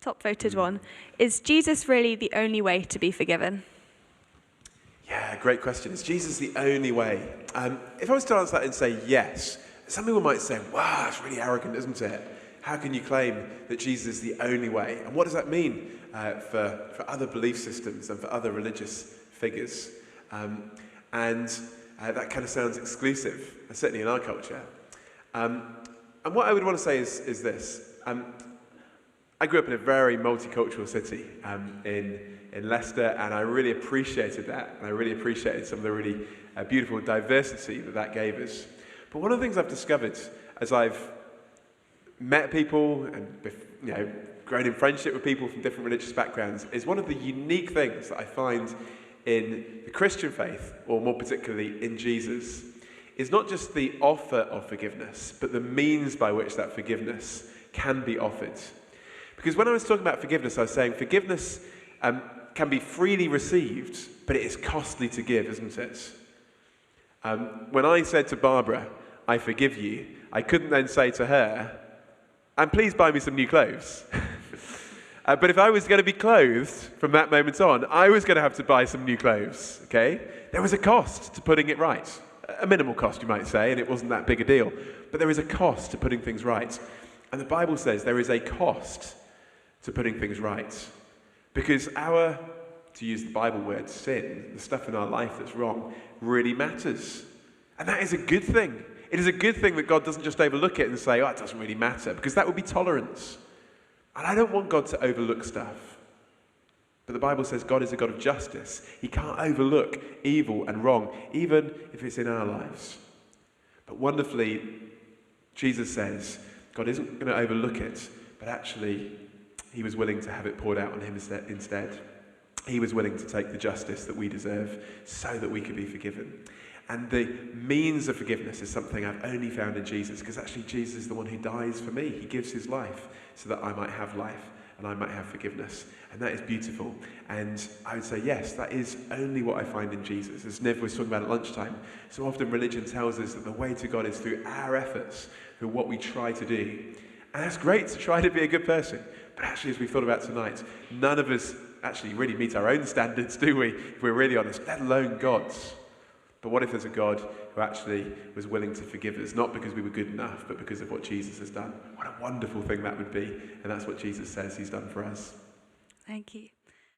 top voted one. Is Jesus really the only way to be forgiven? Yeah, great question. Is Jesus the only way? If I was to answer that and say yes, some people might say, wow, it's really arrogant, isn't it? How can you claim that Jesus is the only way? And what does that mean for other belief systems and for other religious figures? That kind of sounds exclusive, certainly in our culture. And what I would want to say is this. I grew up in a very multicultural city in Leicester, and I really appreciated that. And I really appreciated some of the really beautiful diversity that gave us. But one of the things I've discovered as I've met people and grown in friendship with people from different religious backgrounds is one of the unique things that I find in the Christian faith, or more particularly in Jesus, is not just the offer of forgiveness, but the means by which that forgiveness can be offered. Because when I was talking about forgiveness, I was saying forgiveness can be freely received, but it is costly to give, isn't it? When I said to Barbara, I forgive you, I couldn't then say to her, and please buy me some new clothes. But if I was going to be clothed from that moment on, I was going to have to buy some new clothes, okay? There was a cost to putting it right. A minimal cost, you might say, and it wasn't that big a deal. But there is a cost to putting things right. And the Bible says there is a cost to putting things right. Because to use the Bible word, sin, the stuff in our life that's wrong, really matters. And that is a good thing. It is a good thing that God doesn't just overlook it and say, oh, it doesn't really matter, because that would be tolerance. And I don't want God to overlook stuff. But the Bible says God is a God of justice. He can't overlook evil and wrong, even if it's in our lives. But wonderfully, Jesus says God isn't going to overlook it, but actually he was willing to have it poured out on him instead. He was willing to take the justice that we deserve so that we could be forgiven. And the means of forgiveness is something I've only found in Jesus, because actually Jesus is the one who dies for me. He gives his life so that I might have life and I might have forgiveness. And that is beautiful. And I would say, yes, that is only what I find in Jesus. As Nev was talking about at lunchtime, so often religion tells us that the way to God is through our efforts, through what we try to do. And that's great to try to be a good person. But actually, as we've thought about tonight, none of us actually really meet our own standards, do we? If we're really honest, let alone God's. But what if there's a God who actually was willing to forgive us, not because we were good enough, but because of what Jesus has done? What a wonderful thing that would be. And that's what Jesus says he's done for us. Thank you.